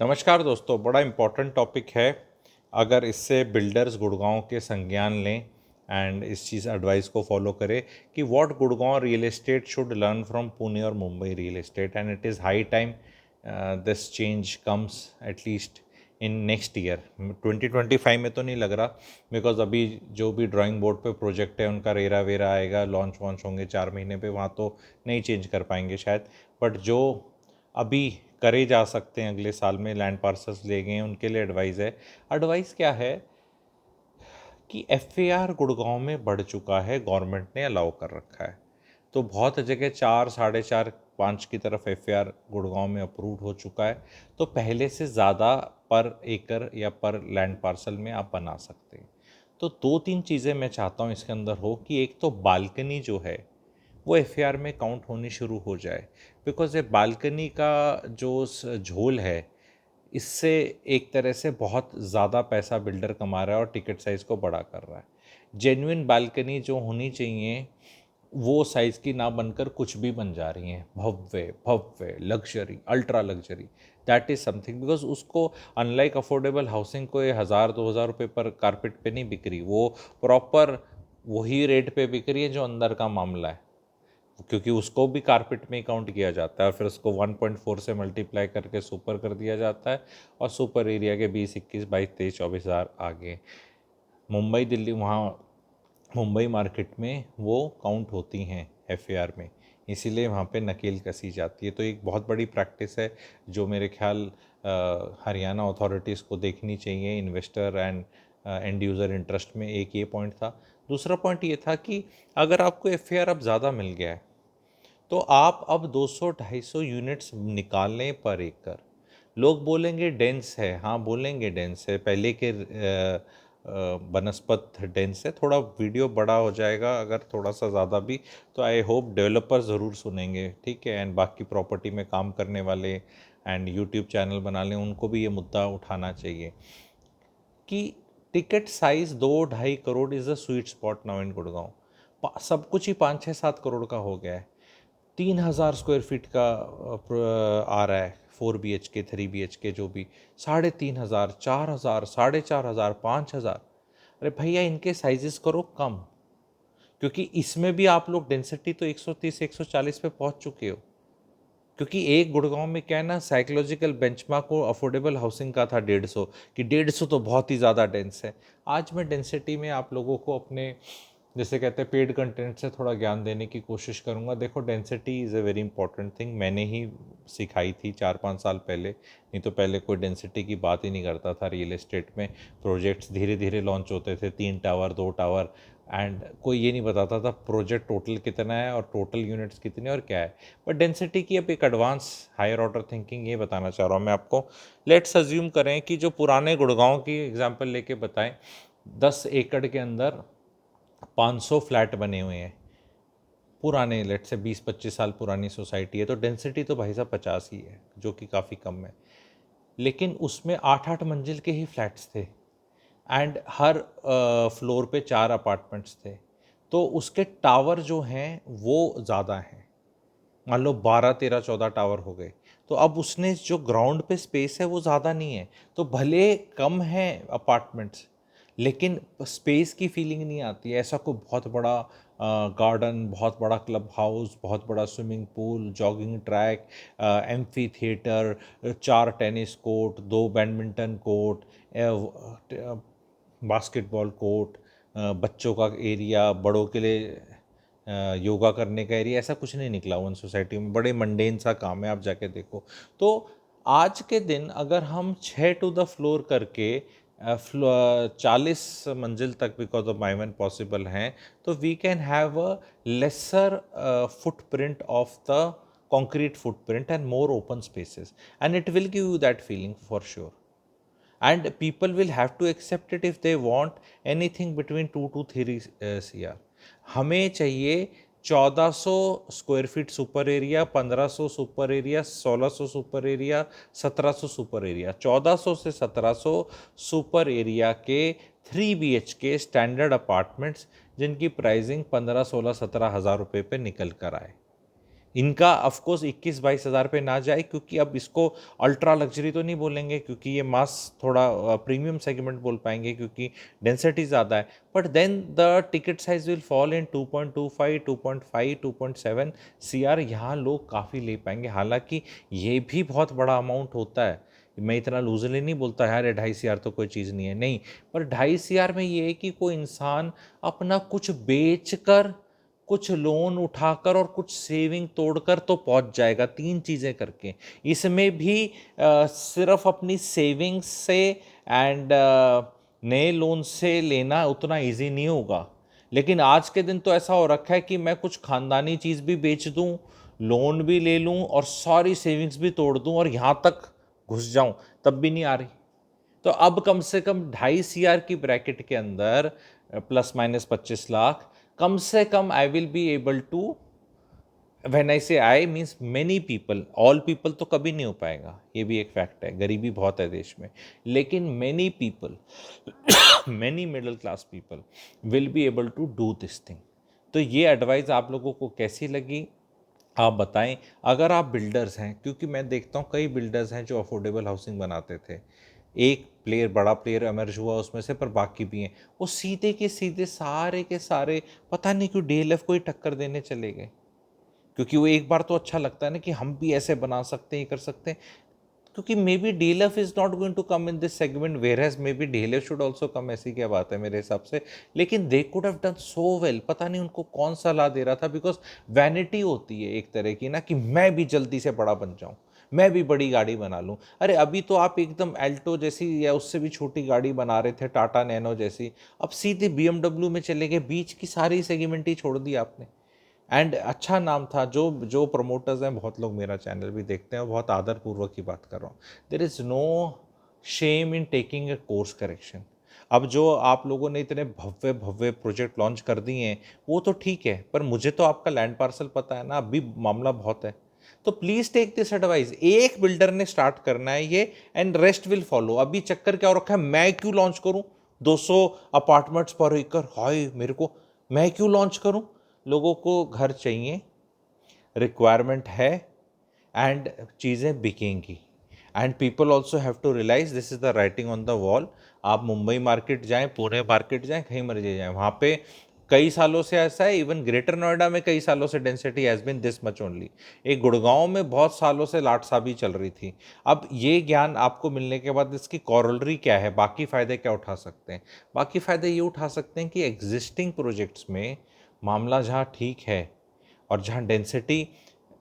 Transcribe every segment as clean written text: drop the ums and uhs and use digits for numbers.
नमस्कार दोस्तों, बड़ा इम्पोर्टेंट टॉपिक है। अगर इससे बिल्डर्स गुड़गांव के संज्ञान लें एंड इस चीज़ एडवाइस को फॉलो करें कि what Gurgaon real estate should learn from Pune और Mumbai real estate, and it is high time this change comes at least in next year. 2025 में तो नहीं लग रहा, बिकॉज अभी जो भी ड्राइंग बोर्ड पे प्रोजेक्ट है उनका रेरा वेरा आएगा, लॉन्च वॉन्च होंगे 4 महीने पे, वहाँ तो नहीं चेंज कर पाएंगे शायद। बट जो अभी करे जा सकते हैं अगले साल में, लैंड पार्सल्स ले गए हैं, उनके लिए एडवाइस है। एडवाइस क्या है कि एफएआर गुड़गांव में बढ़ चुका है, गवर्नमेंट ने अलाउ कर रखा है। तो बहुत जगह 4, 4.5, 5 की तरफ एफएआर गुड़गांव में अप्रूव हो चुका है। तो पहले से ज़्यादा पर एकड़ या पर लैंड पार्सल में आप बना सकते हैं। तो 2-3 चीज़ें मैं चाहता हूँ इसके अंदर हो कि एक तो बालकनी जो है वो एफएआर में काउंट होनी शुरू हो जाए। बिकॉज ये बालकनी का जो झोल है, इससे एक तरह से बहुत ज़्यादा पैसा बिल्डर कमा रहा है और टिकट साइज़ को बड़ा कर रहा है। जेन्युइन बालकनी जो होनी चाहिए वो साइज़ की ना बनकर कुछ भी बन जा रही हैं, भव्य भव्य luxury, ultra luxury. That is something, because उसको अनलाइक अफोर्डेबल हाउसिंग को ये 1,000-2,000 रुपये पर कारपेट पे नहीं बिक रही, वो प्रॉपर वही रेट पे बिक रही है जो अंदर का मामला है, क्योंकि उसको भी कारपेट में ही काउंट किया जाता है और फिर उसको 1.4 से मल्टीप्लाई करके सुपर कर दिया जाता है और सुपर एरिया के 20, 21, 22, 23, 24 हज़ार आगे मुंबई दिल्ली, वहाँ मुंबई मार्केट में वो काउंट होती हैं एफएआर में, इसीलिए वहाँ पे नकेल कसी जाती है। तो एक बहुत बड़ी प्रैक्टिस है जो मेरे ख्याल हरियाणा अथॉरिटीज़ को देखनी चाहिए। Investor and end user interest में एक ये पॉइंट था। दूसरा पॉइंट ये था कि अगर आपको एफएआर अब ज़्यादा मिल गया है तो आप अब 200-250 यूनिट्स निकाल लें पर एकड़। लोग बोलेंगे डेंस है, हाँ बोलेंगे डेंस है, पहले के बनस्पत डेंस है। थोड़ा वीडियो बड़ा हो जाएगा अगर थोड़ा सा ज़्यादा भी, तो आई होप डेवलपर ज़रूर सुनेंगे, ठीक है। एंड बाकी प्रॉपर्टी में काम करने वाले एंड यूट्यूब चैनल बना लें, उनको भी ये मुद्दा उठाना चाहिए कि ticket size 2-2.5 crore is a sweet spot now in Gurgaon. सब कुछ ही 5-6-7 करोड़ का हो गया है। 3,000 स्क्वायर फीट का आ रहा है 4 BHK 3 BHK जो भी 3,500, 4,000, 4,500, 5,000। अरे भैया इनके साइजेस करो कम, क्योंकि इसमें भी आप लोग डेंसिटी तो 130 140 पे पहुंच चुके हो। क्योंकि एक गुड़गांव में क्या है ना, साइकोलॉजिकल बेंचमार्क को अफोर्डेबल हाउसिंग का था 150, कि 150 तो बहुत ही ज़्यादा डेंस है। आज मैं डेंसिटी में आप लोगों को अपने, जैसे कहते हैं, पेड कंटेंट से थोड़ा ज्ञान देने की कोशिश करूंगा। देखो, density is a very important thing, मैंने ही सिखाई थी 4-5 साल पहले। नहीं तो पहले कोई डेंसिटी की बात ही नहीं करता था रियल एस्टेट में। प्रोजेक्ट्स धीरे धीरे लॉन्च होते थे, 3 टावर 2 टावर, एंड कोई ये नहीं बताता था प्रोजेक्ट टोटल कितना है और टोटल यूनिट्स कितने और क्या है। बट डेंसिटी की अब एक एडवांस हायर ऑर्डर थिंकिंग ये बताना चाह रहा हूँ मैं आपको। लेट्स अज्यूम करें कि जो पुराने गुड़गांव की एग्जांपल लेके बताएं, 10 एकड़ के अंदर 500 फ्लैट बने हुए हैं, पुराने, लेट से 20-25 साल पुरानी सोसाइटी है, तो डेंसिटी तो भाई साहब 50 ही है, जो कि काफ़ी कम है। लेकिन उसमें 8-8 मंजिल के ही फ्लैट्स थे एंड हर फ्लोर पे 4 अपार्टमेंट्स थे। तो उसके टावर जो हैं वो ज़्यादा हैं, मान लो 12, 13, 14 टावर हो गए। तो अब उसने जो ग्राउंड पे स्पेस है वो ज़्यादा नहीं है, तो भले कम है अपार्टमेंट्स, लेकिन स्पेस की फीलिंग नहीं आती है। ऐसा कोई बहुत बड़ा गार्डन, बहुत बड़ा क्लब हाउस, बहुत बड़ा swimming pool, jogging track, amphi theatre, 4 tennis court, 2 badminton court, basketball court, बच्चों का एरिया, बड़ों के लिए योगा करने का एरिया, ऐसा कुछ नहीं निकला वन सोसाइटी में। बड़े मंडेन सा काम है, आप जाके देखो। तो आज के दिन अगर हम 6 टू द फ्लोर करके 40 मंजिल तक, बिकॉज ऑफ माइवन पॉसिबल हैं, तो we can have a lesser footprint of the concrete footprint and more open spaces, and it will give you that feeling for sure. And people will have to accept it if they want anything between 2 to 3 CR। हमें चाहिए 1,400 square feet super area, 1,500 super area, 1,600 super area, 1,700 super area. 1,400 से 1,700 super area के 3 BHK standard apartments, जिनकी pricing 15, 16, 17 हज़ार रुपये पे निकल कर आए। इनका ऑफ कोर्स 21-22 हज़ार पे ना जाए, क्योंकि अब इसको अल्ट्रा लग्जरी तो नहीं बोलेंगे, क्योंकि ये मास थोड़ा प्रीमियम सेगमेंट बोल पाएंगे क्योंकि डेंसिटी ज़्यादा है। But then the ticket size will fall in 2.25, 2.5, 2.7 CR। यहाँ लोग काफ़ी ले पाएंगे, हालांकि ये भी बहुत बड़ा अमाउंट होता है। मैं इतना लूजली नहीं बोलता यार ये 2.5 CR तो कोई चीज़ नहीं है, नहीं। पर 2.5 CR में ये है कि कोई इंसान अपना कुछ बेच कर, कुछ लोन उठाकर और कुछ सेविंग तोड़कर तो पहुंच जाएगा, 3 चीज़ें करके। इसमें भी सिर्फ अपनी सेविंग्स से एंड नए लोन से लेना उतना इजी नहीं होगा। लेकिन आज के दिन तो ऐसा हो रखा है कि मैं कुछ खानदानी चीज़ भी बेच दूं, लोन भी ले लूं और सारी सेविंग्स भी तोड़ दूं और यहाँ तक घुस जाऊं, तब भी नहीं आ रही। तो अब कम से कम 2.5 CR की ब्रैकेट के अंदर प्लस माइनस 25 लाख कम से कम I will be able to, when I say I means many people, all people तो कभी नहीं हो पाएगा, ये भी एक फैक्ट है, गरीबी बहुत है देश में। लेकिन many people, many middle class people will be able to do this thing. तो ये एडवाइस आप लोगों को कैसी लगी आप बताएं। अगर आप बिल्डर्स हैं, क्योंकि मैं देखता हूँ कई बिल्डर्स हैं जो अफोर्डेबल हाउसिंग बनाते थे, एक प्लेयर बड़ा प्लेयर एमर्ज हुआ उसमें से, पर बाकी भी हैं वो सीधे के सीधे सारे के सारे पता नहीं क्यों DLF को ही टक्कर देने चले गए। क्योंकि वो एक बार तो अच्छा लगता है ना कि हम भी ऐसे बना सकते हैं, ये कर सकते हैं, क्योंकि maybe DLF is not going to come in this segment, whereas maybe DLF should also come, ऐसी क्या बात है मेरे हिसाब से। लेकिन they could have done so well, पता नहीं उनको कौन सलाह दे रहा था, बिकॉज वैनिटी होती है एक तरह की ना कि मैं भी जल्दी से बड़ा बन जाऊं, मैं भी बड़ी गाड़ी बना लूं। अरे अभी तो आप एकदम एल्टो जैसी या उससे भी छोटी गाड़ी बना रहे थे, टाटा नैनो जैसी, अब सीधे BMW में चले गए, बीच की सारी सेगमेंट ही छोड़ दी आपने। एंड अच्छा नाम था, जो जो प्रमोटर्स हैं, बहुत लोग मेरा चैनल भी देखते हैं और बहुत आदरपूर्वक की बात कर रहा हूँ। There is no shame in taking a course correction. अब जो आप लोगों ने इतने भव्य भव्य प्रोजेक्ट लॉन्च कर दिए हैं वो तो ठीक है, पर मुझे तो आपका लैंड पार्सल पता है ना, अभी मामला बहुत है। तो प्लीज़ टेक दिस एडवाइस, एक बिल्डर ने स्टार्ट करना है ये एंड रेस्ट विल फॉलो। अभी चक्कर क्या हो रखा है, मैं क्यों लॉन्च करूं 200 अपार्टमेंट्स पर एकड़, हाय मेरे को, मैं क्यों लॉन्च करूं। लोगों को घर चाहिए, रिक्वायरमेंट है एंड चीज़ें बिकेंगी। And people also have to realise this is the writing on the wall. आप मुंबई मार्केट जाएं, पुणे मार्केट जाएं, कहीं मर्जी जाएं, वहाँ पे कई सालों से ऐसा है। इवन ग्रेटर नोएडा में कई सालों से density has been this much only. एक गुड़गांव में बहुत सालों से लाटसाबी चल रही थी। अब ये ज्ञान आपको मिलने के बाद इसकी कॉरलरी क्या है, बाकी फ़ायदे क्या उठा सकते हैं। बाकी फ़ायदे ये उठा सकते हैं कि एग्जिस्टिंग प्रोजेक्ट्स में मामला जहाँ ठीक है और जहाँ डेंसिटी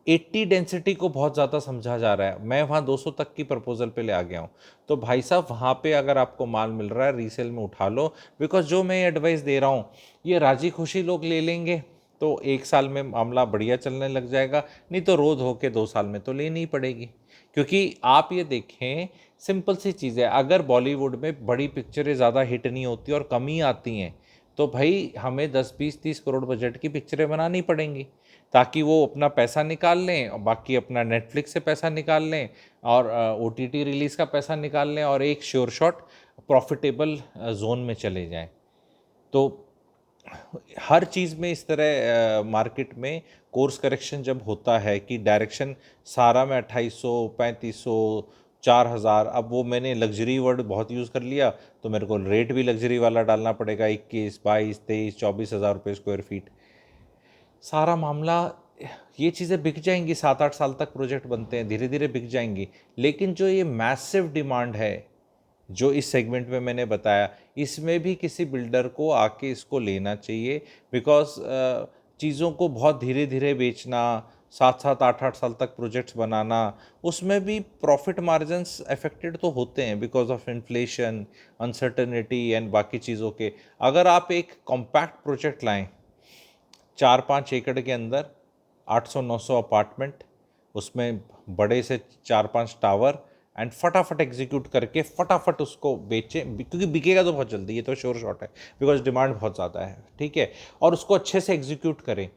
80 डेंसिटी को बहुत ज़्यादा समझा जा रहा है, मैं वहाँ 200 तक की प्रपोजल पे ले आ गया हूँ। तो भाई साहब वहाँ पे अगर आपको माल मिल रहा है रीसेल में उठा लो, बिकॉज जो मैं एडवाइस दे रहा हूँ ये राजी खुशी लोग ले लेंगे तो 1 साल में मामला बढ़िया चलने लग जाएगा, नहीं तो रोध होके 2 साल में तो लेनी ही पड़ेगी। क्योंकि आप ये देखें, सिंपल सी चीज़ है, अगर बॉलीवुड में बड़ी पिक्चरें ज़्यादा हिट नहीं होती और कम ही आती हैं तो भाई हमें 10-20-30 करोड़ बजट की पिक्चरें बनानी पड़ेंगी, ताकि वो अपना पैसा निकाल लें और बाकी अपना नेटफ्लिक्स से पैसा निकाल लें और OTT रिलीज़ का पैसा निकाल लें और एक श्योर शॉट प्रॉफिटेबल जोन में चले जाएं। तो हर चीज़ में इस तरह मार्केट में कोर्स करेक्शन जब होता है कि डायरेक्शन सारा में 2800, 3500, 4000, अब वो मैंने लग्जरी वर्ड बहुत यूज़ कर लिया तो मेरे को रेट भी लग्जरी वाला डालना पड़ेगा, 21, 22, 23, 24 हज़ार रुपये स्क्वायर फीट। सारा मामला, ये चीज़ें बिक जाएंगी, 7-8 साल तक प्रोजेक्ट बनते हैं, धीरे धीरे बिक जाएंगी। लेकिन जो ये मैसिव डिमांड है जो इस सेगमेंट में मैंने बताया, इसमें भी किसी बिल्डर को आके इसको लेना चाहिए, बिकॉज चीज़ों को बहुत धीरे धीरे बेचना, 7-7, 8-8 साल तक प्रोजेक्ट्स बनाना, उसमें भी प्रॉफिट मार्जिन्स अफेक्टेड तो होते हैं because of inflation, uncertainty and बाकी चीज़ों के। अगर आप एक कॉम्पैक्ट प्रोजेक्ट लाएं 4-5 एकड़ के अंदर, 800-900 अपार्टमेंट, उसमें बड़े से 4-5 टावर, एंड फटाफट एग्जीक्यूट करके फटाफट उसको बेचें, क्योंकि बिकेगा तो बहुत जल्दी, ये तो श्योर शॉट है बिकॉज डिमांड बहुत ज़्यादा है, ठीक है। और उसको अच्छे से एग्जीक्यूट करें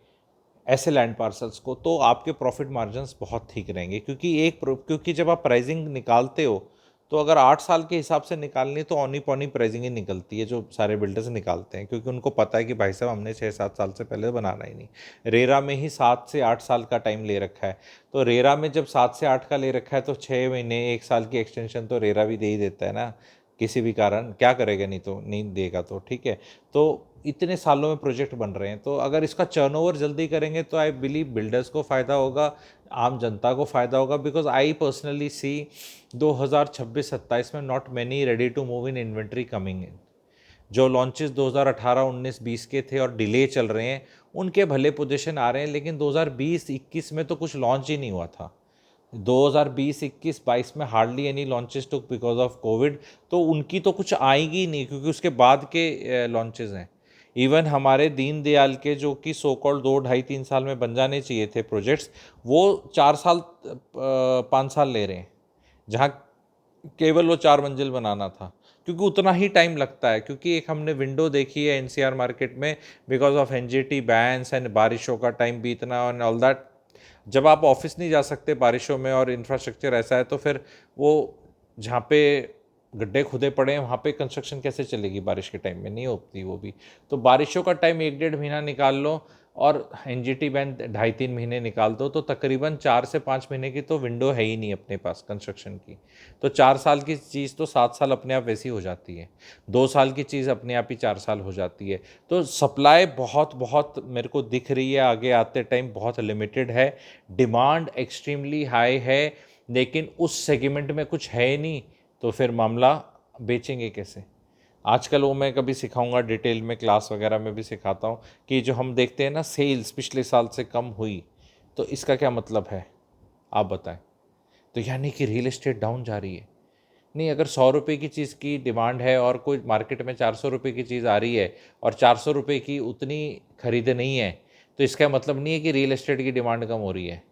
ऐसे लैंड पार्सल्स को, तो आपके प्रॉफिट मार्जिन्स बहुत ठीक रहेंगे। क्योंकि जब आप प्राइसिंग निकालते हो तो अगर 8 साल के हिसाब से निकालनी तो औनी पौनी प्राइसिंग ही निकलती है जो सारे बिल्डर्स निकालते हैं, क्योंकि उनको पता है कि भाई साहब हमने 6-7 साल से पहले बनाना ही नहीं। रेरा में ही 7 से 8 साल का टाइम ले रखा है, तो रेरा में जब 7 से 8 का ले रखा है तो 6 महीने 1 साल की एक्सटेंशन तो रेरा भी दे ही देता है ना, किसी भी कारण क्या करेगा, नहीं तो नहीं देगा तो ठीक है। तो इतने सालों में प्रोजेक्ट बन रहे हैं, तो अगर इसका टर्नओवर जल्दी करेंगे तो आई बिलीव बिल्डर्स को फ़ायदा होगा, आम जनता को फ़ायदा होगा। बिकॉज आई पर्सनली सी 2026-27 में not many ready to move in inventory coming in. जो लॉन्चेस 2018, 19, 20 के थे और डिले चल रहे हैं उनके भले पोजीशन आ रहे हैं, लेकिन 2020-21 में तो कुछ लॉन्च ही नहीं हुआ था। 2020-21-22 में hardly any launches took because of Covid, तो उनकी तो कुछ आएगी नहीं क्योंकि उसके बाद के लॉन्चेस हैं। इवन हमारे दीनदयाल के जो कि सो कॉल्ड 2, 2.5, 3 साल में बन जाने चाहिए थे प्रोजेक्ट्स, वो 4 साल 5 साल ले रहे हैं, जहाँ केवल वो 4 मंजिल बनाना था, क्योंकि उतना ही टाइम लगता है। क्योंकि एक हमने विंडो देखी है एनसीआर मार्केट में because of NGT bans and बारिशों का टाइम बीतना एंड ऑल दैट। जब आप ऑफिस नहीं जा सकते बारिशों में और इंफ्रास्ट्रक्चर ऐसा है, तो फिर वो जहाँ पे गड्ढे खुदे पड़े हैं वहाँ पे कंस्ट्रक्शन कैसे चलेगी, बारिश के टाइम में नहीं होती वो भी। तो बारिशों का टाइम 1-1.5 महीना निकाल लो और एनजीटी बैन 2.5-3 महीने निकाल दो, तो तकरीबन 4 से 5 महीने की तो विंडो है ही नहीं अपने पास कंस्ट्रक्शन की। तो 4 साल की चीज़ तो 7 साल अपने आप वैसी हो जाती है, 2 साल की चीज़ अपने आप ही 4 साल हो जाती है। तो सप्लाई बहुत बहुत मेरे को दिख रही है आगे आते टाइम बहुत लिमिटेड है, डिमांड एक्सट्रीमली हाई है, लेकिन उस सेगमेंट में कुछ है ही नहीं, तो फिर मामला बेचेंगे कैसे। आजकल वो मैं कभी सिखाऊंगा डिटेल में, क्लास वगैरह में भी सिखाता हूँ कि जो हम देखते हैं ना सेल्स पिछले साल से कम हुई, तो इसका क्या मतलब है आप बताएं। तो यानी कि रियल एस्टेट डाउन जा रही है। नहीं, अगर 100 रुपये की चीज़ की डिमांड है और कोई मार्केट में 400 रुपये की चीज़ आ रही है और 400 रुपये की उतनी खरीद नहीं है, तो इसका मतलब नहीं है कि रियल एस्टेट की डिमांड कम हो रही है।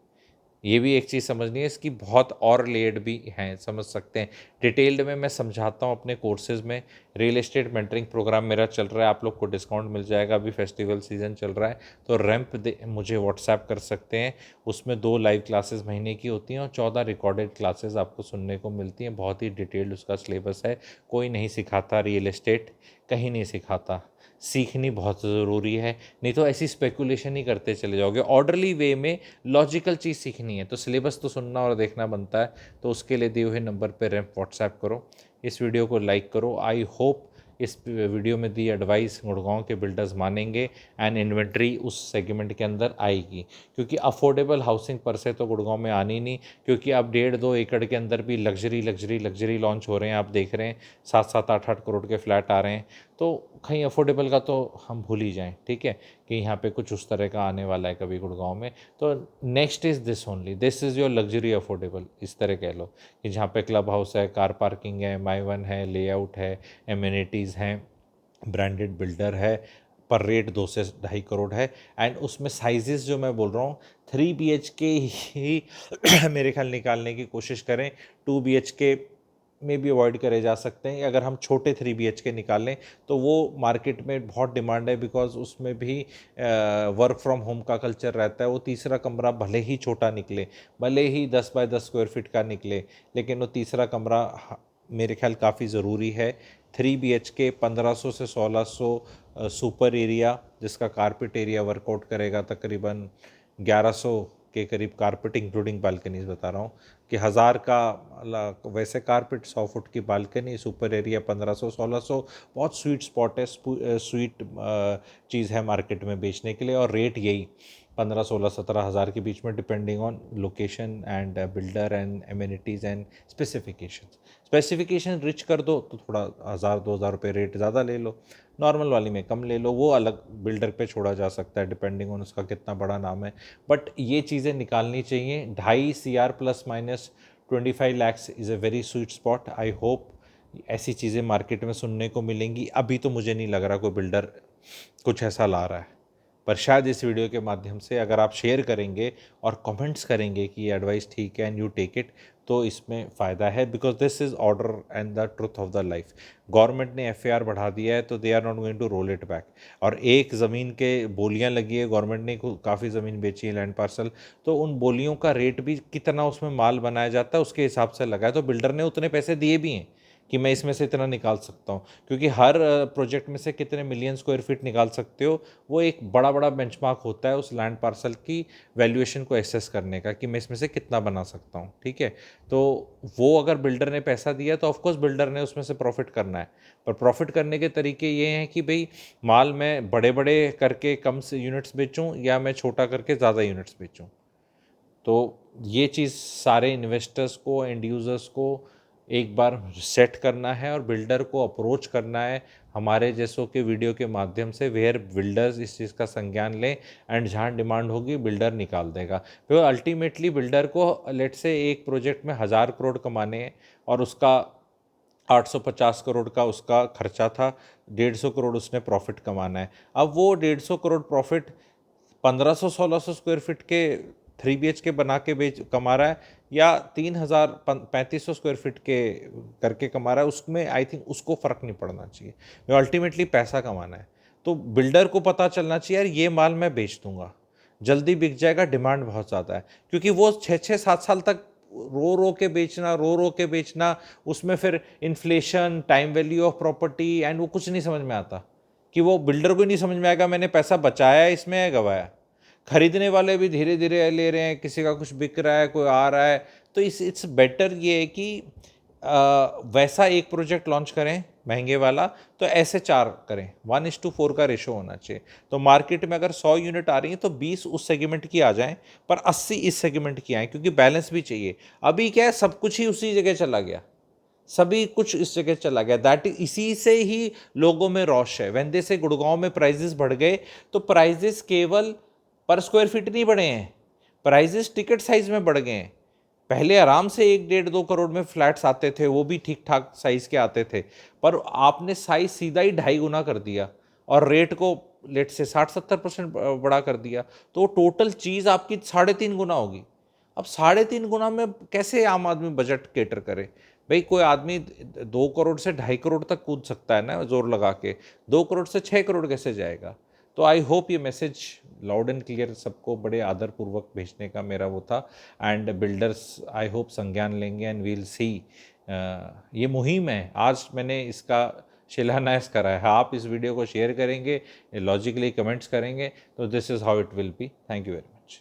ये भी एक चीज़ समझनी है, इसकी बहुत और लेयर्ड भी हैं, समझ सकते हैं। डिटेल्ड में मैं समझाता हूँ अपने कोर्सेज़ में। रियल एस्टेट मेंटरिंग प्रोग्राम मेरा चल रहा है, आप लोग को डिस्काउंट मिल जाएगा, अभी फेस्टिवल सीज़न चल रहा है, तो रैंप मुझे व्हाट्सएप कर सकते हैं। उसमें 2 लाइव क्लासेस महीने की होती हैं और 14 रिकॉर्डेड क्लासेस आपको सुनने को मिलती हैं। बहुत ही डिटेल्ड उसका सिलेबस है। कोई नहीं सिखाता रियल एस्टेट, कहीं नहीं सिखाता, सीखनी बहुत ज़रूरी है, नहीं तो ऐसी स्पेकुलेशन ही करते चले जाओगे। ऑर्डरली वे में लॉजिकल चीज़ सीखनी है तो सिलेबस तो सुनना और देखना बनता है। तो उसके लिए दिए हुए नंबर पर रैंप व्हाट्सएप करो, इस वीडियो को लाइक करो। आई होप इस वीडियो में दी एडवाइस गुड़गांव के बिल्डर्स मानेंगे एंड इन्वेंट्री उस सेगमेंट के अंदर आएगी, क्योंकि अफोर्डेबल हाउसिंग पर से तो गुड़गांव में आनी नहीं। क्योंकि अब 1.5-2 एकड़ के अंदर भी लग्जरी लॉन्च हो रहे हैं, आप देख रहे हैं 7-7, 8-8 करोड़ के फ्लैट आ रहे हैं। तो कहीं अफोर्डेबल का तो हम भूल ही जाएं, ठीक है, कि यहाँ पे कुछ उस तरह का आने वाला है कभी गुड़गांव में। तो next is this only, this is your luxury affordable, इस तरह कह लो कि जहाँ पे क्लब हाउस है, कार पार्किंग है, माई-वन है, लेआउट है, एमिनिटीज़ हैं, ब्रांडेड बिल्डर है, पर रेट 2 से 2.5 करोड़ है। एंड उसमें साइजेस जो मैं बोल रहा हूँ 3 BHK ही मेरे ख्याल निकालने की कोशिश करें। 2 BHK में भी अवॉइड करे जा सकते हैं। अगर हम छोटे 3 BHK निकालें तो वो मार्केट में बहुत डिमांड है, बिकॉज उसमें भी वर्क फ्रॉम होम का कल्चर रहता है। वो तीसरा कमरा भले ही छोटा निकले, भले ही 10 बाय 10 स्क्वायर फीट का निकले, लेकिन वो तीसरा कमरा मेरे ख्याल काफ़ी ज़रूरी है। 3 BHK 1500 से 1600 सुपर एरिया, जिसका कारपेट एरिया वर्कआउट करेगा तकरीबन 1100 के करीब, कारपेट इंक्लूडिंग बालकनीज बता रहा हूँ कि 1000 का वैसे कारपेट, 100 फुट की बालकनी, सुपर एरिया 1500-1600, बहुत स्वीट स्पॉट है, स्वीट चीज़ है मार्केट में बेचने के लिए। और रेट यही 15, 16, 17 हज़ार के बीच में, depending on location and builder and amenities and specification rich कर दो तो थोड़ा 1000-2000 रुपये रेट ज़्यादा ले लो, नॉर्मल वाली में कम ले लो, वो अलग बिल्डर पे छोड़ा जा सकता है डिपेंडिंग ऑन उसका कितना बड़ा नाम है। बट ये चीज़ें निकालनी चाहिए। 2.5 CR plus minus 25 lakhs is a very sweet spot. I hope ऐसी चीज़ें मार्केट में सुनने को मिलेंगी। अभी तो मुझे नहीं लग रहा कोई बिल्डर कुछ ऐसा ला रहा है, पर शायद इस वीडियो के माध्यम से अगर आप शेयर करेंगे और कमेंट्स करेंगे कि ये एडवाइस ठीक है एंड यू टेक इट, तो इसमें फ़ायदा है, because this is order and the truth of the life. Government ने FAR बढ़ा दिया है तो they are not going to roll it back. और एक ज़मीन के बोलियां लगी है, गवर्नमेंट ने काफ़ी ज़मीन बेची है, लैंड पार्सल, तो उन बोलियों का रेट भी कितना उसमें माल बनाया जाता है उसके हिसाब से लगा है। तो बिल्डर ने उतने पैसे दिए भी हैं कि मैं इसमें से इतना निकाल सकता हूँ, क्योंकि हर प्रोजेक्ट में से कितने मिलियन स्क्वायर फीट निकाल सकते हो, वो एक बड़ा बड़ा बेंचमार्क होता है उस लैंड पार्सल की वैल्यूएशन को एसेस करने का, कि मैं इसमें से कितना बना सकता हूँ। ठीक है, तो वो अगर बिल्डर ने पैसा दिया तो ऑफकोर्स बिल्डर ने उसमें से प्रॉफिट करना है। पर प्रॉफिट करने के तरीके ये हैं कि भाई माल मैं बड़े बड़े करके कम से यूनिट्स बेचूँ, या मैं छोटा करके ज़्यादा यूनिट्स बेचूँ। तो ये चीज़ सारे इन्वेस्टर्स को, एंड यूज़र्स को एक बार सेट करना है और बिल्डर को अप्रोच करना है हमारे जैसों के वीडियो के माध्यम से, वेयर बिल्डर्स इस चीज़ का संज्ञान लें, एंड जहाँ डिमांड होगी बिल्डर निकाल देगा। तो अल्टीमेटली बिल्डर को लेट से एक प्रोजेक्ट में 1000 करोड़ कमाने हैं और उसका 850 करोड़ का उसका खर्चा था, 150 करोड़ उसने प्रॉफिट कमाना है। अब वो 150 करोड़ प्रॉफिट 1500-1600 स्क्वायर फीट के 3 BHK बना के बेच कमा रहा है, या 3500 स्क्वायर फीट के करके कमा रहा है, उसमें आई थिंक उसको फ़र्क नहीं पड़ना चाहिए। अल्टीमेटली पैसा कमाना है। तो बिल्डर को पता चलना चाहिए यार ये माल मैं बेच दूंगा, जल्दी बिक जाएगा, डिमांड बहुत ज़्यादा है। क्योंकि वो 6-7 साल तक रो रो के बेचना, उसमें फिर inflation, time value of property and वो कुछ नहीं समझ में आता, कि वो बिल्डर को नहीं समझ में आएगा मैंने पैसा बचाया है इसमें या गवाया। खरीदने वाले भी धीरे धीरे ले रहे हैं, किसी का कुछ बिक रहा है, कोई आ रहा है। तो इट्स बेटर ये है कि वैसा एक प्रोजेक्ट लॉन्च करें महंगे वाला, तो ऐसे 4 करें, 1:4 का रेशो होना चाहिए। तो मार्केट में अगर 100 यूनिट आ रही हैं तो 20 उस सेगमेंट की आ जाएं, पर 80 इस सेगमेंट की आए, क्योंकि बैलेंस भी चाहिए। अभी क्या है, सब कुछ ही उसी जगह चला गया, सभी कुछ इस जगह चला गया। दैट इसी से ही लोगों में रौश है। वेंदे से गुड़गांव में प्राइजेस बढ़ गए, तो प्राइजेस केवल पर स्क्वायर फीट नहीं बढ़े हैं, प्राइजेस टिकट साइज में बढ़ गए हैं। पहले आराम से 1-1.5-2 करोड़ में फ्लैट्स आते थे, वो भी ठीक ठाक साइज के आते थे, पर आपने साइज सीधा ही 2.5 गुना कर दिया और रेट को लेट से 60-70% बड़ा कर दिया, तो टोटल चीज़ आपकी 3.5 गुना होगी। अब 3.5 गुना में कैसे आम आदमी बजट केटर करे? भाई कोई आदमी 2 करोड़ से 2.5 करोड़ तक कूद सकता है ना जोर लगा के, 2 करोड़ से 6 करोड़ कैसे जाएगा? तो आई होप ये मैसेज लाउड एंड क्लियर सबको बड़े आदरपूर्वक भेजने का मेरा वो था। एंड बिल्डर्स आई होप संज्ञान लेंगे, एंड वील सी। ये मुहिम है, आज मैंने इसका शिलान्यास करा है। आप इस वीडियो को शेयर करेंगे, लॉजिकली कमेंट्स करेंगे, तो this is how it will be. Thank you very much.